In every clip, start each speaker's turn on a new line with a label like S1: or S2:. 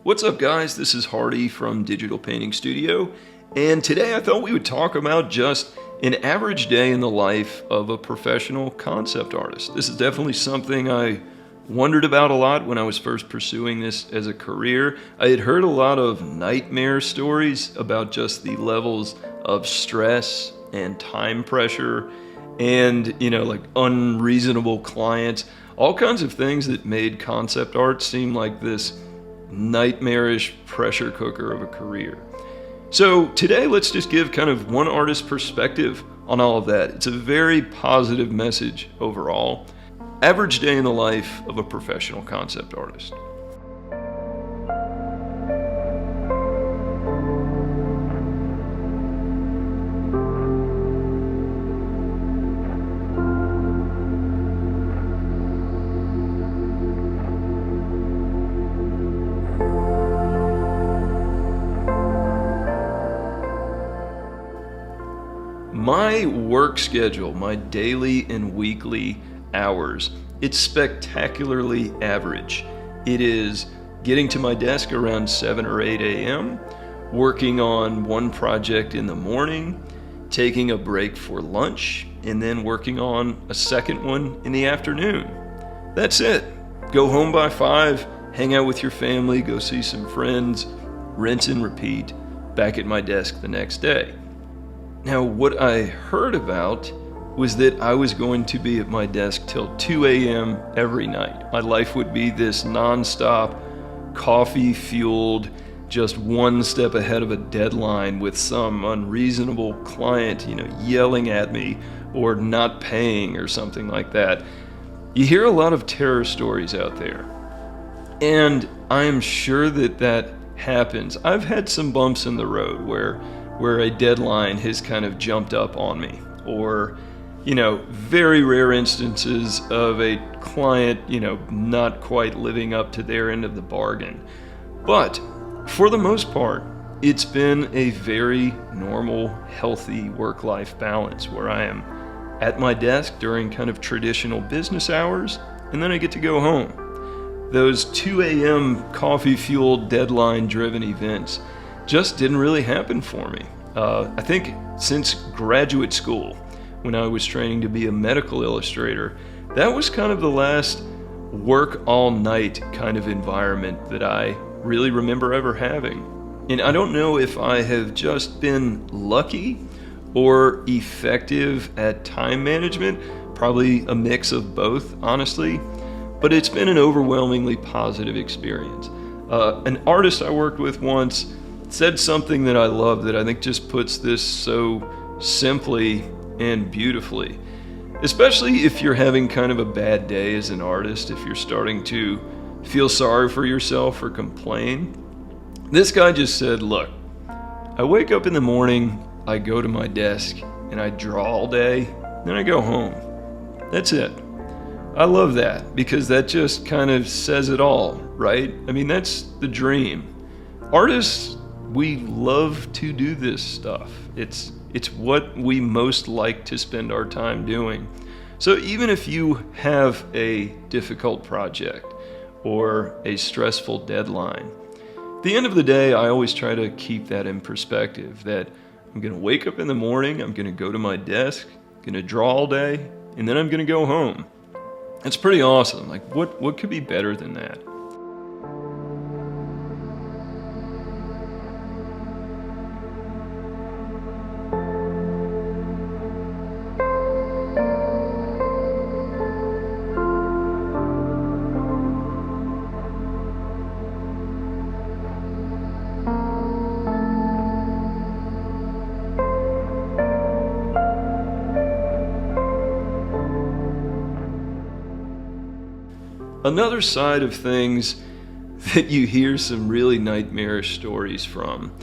S1: What's up, guys? This is Hardy from Digital Painting Studio, and today I thought we would talk about just an average day in the life of a professional concept artist. This is definitely something I wondered about a lot when I was first pursuing this as a career. I had heard a lot of nightmare stories about just the levels of stress and time pressure and, like unreasonable clients, all kinds of things that made concept art seem like this nightmarish pressure cooker of a career. So today, let's just give kind of one artist's perspective on all of that. It's a very positive message overall. Average day in the life of a professional concept artist. My work schedule, my daily and weekly hours, it's spectacularly average. It is getting to my desk around 7 or 8 a.m., working on one project in the morning, taking a break for lunch, and then working on a second one in the afternoon. That's it. Go home by 5, hang out with your family, go see some friends, rinse and repeat, back at my desk the next day. Now, what I heard about was that I was going to be at my desk till 2 a.m. every night. My life would be this nonstop, coffee-fueled, just one step ahead of a deadline with some unreasonable client, yelling at me or not paying or something like that. You hear a lot of terror stories out there, and I am sure that happens. I've had some bumps in the road where a deadline has kind of jumped up on me, or very rare instances of a client not quite living up to their end of the bargain. But for the most part, it's been a very normal, healthy work-life balance where I am at my desk during kind of traditional business hours, and then I get to go home. Those 2 a.m. coffee-fueled, deadline-driven events just didn't really happen for me. I think since graduate school, when I was training to be a medical illustrator, that was kind of the last work all night kind of environment that I really remember ever having. And I don't know if I have just been lucky or effective at time management, probably a mix of both, honestly, but it's been an overwhelmingly positive experience. An artist I worked with once said something that I love that I think just puts this so simply and beautifully, especially if you're having kind of a bad day as an artist, if you're starting to feel sorry for yourself or complain. This guy just said, look, I wake up in the morning, I go to my desk, and I draw all day, then I go home. That's it. I love that because that just kind of says it all, right? I mean, that's the dream. Artists, we love to do this stuff. It's what we most like to spend our time doing. So even if you have a difficult project or a stressful deadline, at the end of the day, I always try to keep that in perspective, that I'm going to wake up in the morning, I'm going to go to my desk, I'm going to draw all day, and then I'm going to go home. That's pretty awesome. Like, what could be better than that? Another side of things that you hear some really nightmarish stories from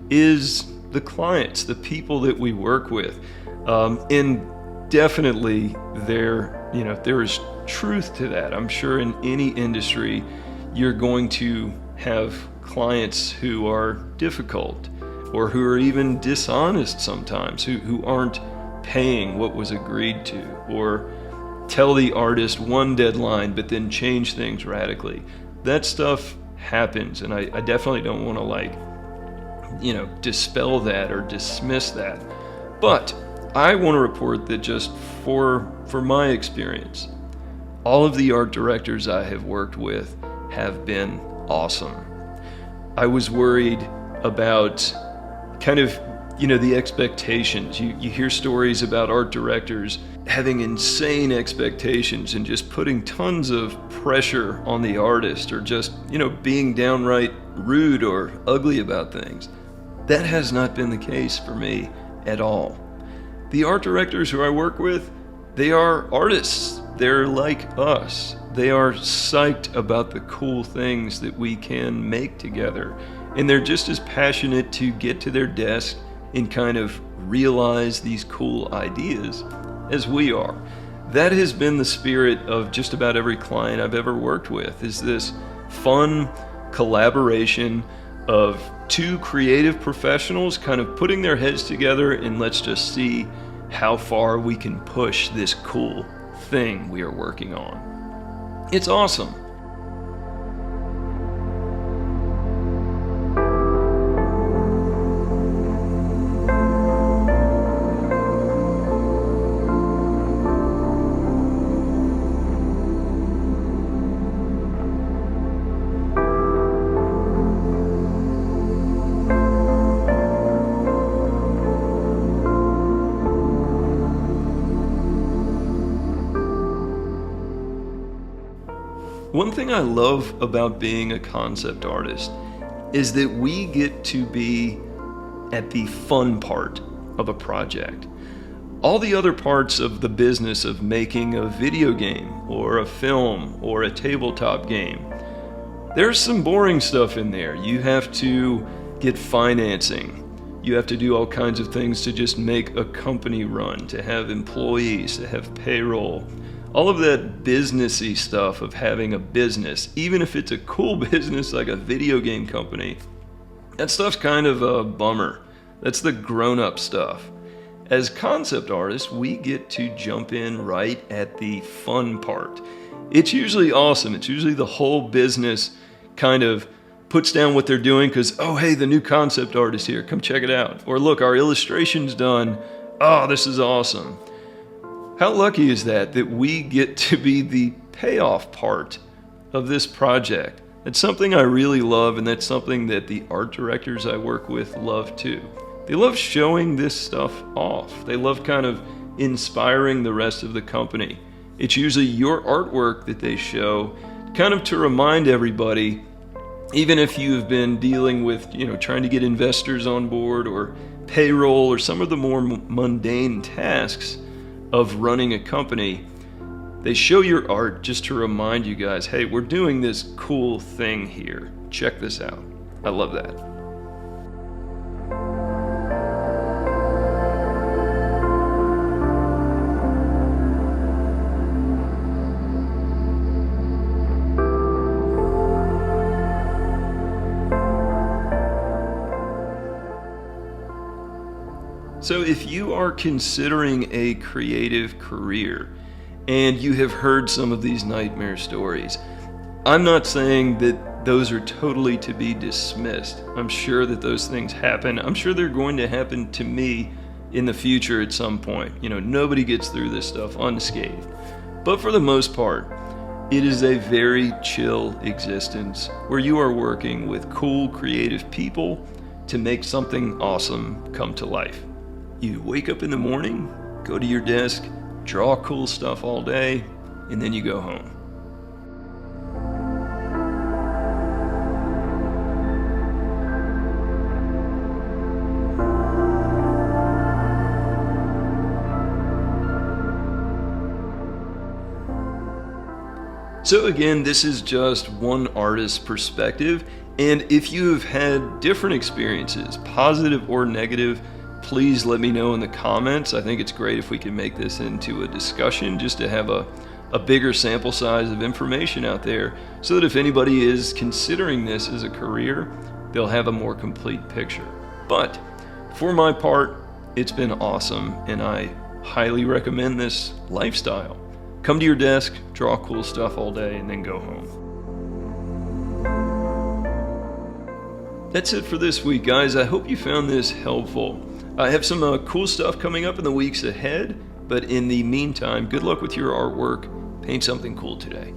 S1: is the clients, the people that we work with. And definitely there is truth to that. I'm sure in any industry, you're going to have clients who are difficult or who are even dishonest sometimes, who aren't paying what was agreed to, or tell the artist one deadline but then change things radically. That stuff happens, and I definitely don't want to dispel that or dismiss that. But I want to report that just for my experience, all of the art directors I have worked with have been awesome. I was worried about kind of, the expectations. You hear stories about art directors having insane expectations and just putting tons of pressure on the artist, or just, being downright rude or ugly about things. That has not been the case for me at all. The art directors who I work with, they are artists. They're like us. They are psyched about the cool things that we can make together. And they're just as passionate to get to their desk and kind of realize these cool ideas as we are. That has been the spirit of just about every client I've ever worked with, is this fun collaboration of two creative professionals kind of putting their heads together, and let's just see how far we can push this cool thing we are working on. It's awesome. One thing I love about being a concept artist is that we get to be at the fun part of a project. All the other parts of the business of making a video game or a film or a tabletop game, there's some boring stuff in there. You have to get financing. You have to do all kinds of things to just make a company run, to have employees, to have payroll. All of that businessy stuff of having a business, even if it's a cool business like a video game company, that stuff's kind of a bummer. That's the grown-up stuff. As concept artists, we get to jump in right at the fun part. It's usually awesome. It's usually the whole business kind of puts down what they're doing because, oh, hey, the new concept art is here. Come check it out. Or look, our illustration's done. Oh, this is awesome. How lucky is that we get to be the payoff part of this project? That's something I really love, and that's something that the art directors I work with love too. They love showing this stuff off. They love kind of inspiring the rest of the company. It's usually your artwork that they show, kind of to remind everybody, even if you've been dealing with, trying to get investors on board or payroll or some of the more mundane tasks of running a company, they show your art just to remind you guys, hey, we're doing this cool thing here. Check this out. I love that. So if you are considering a creative career and you have heard some of these nightmare stories, I'm not saying that those are totally to be dismissed. I'm sure that those things happen. I'm sure they're going to happen to me in the future at some point. Nobody gets through this stuff unscathed. But for the most part, it is a very chill existence where you are working with cool, creative people to make something awesome come to life. You wake up in the morning, go to your desk, draw cool stuff all day, and then you go home. So again, this is just one artist's perspective, and if you have had different experiences, positive or negative, please let me know in the comments. I think it's great if we can make this into a discussion just to have a bigger sample size of information out there so that if anybody is considering this as a career, they'll have a more complete picture. But for my part, it's been awesome, and I highly recommend this lifestyle. Come to your desk, draw cool stuff all day, and then go home. That's it for this week, guys. I hope you found this helpful. I have some cool stuff coming up in the weeks ahead, but in the meantime, good luck with your artwork. Paint something cool today.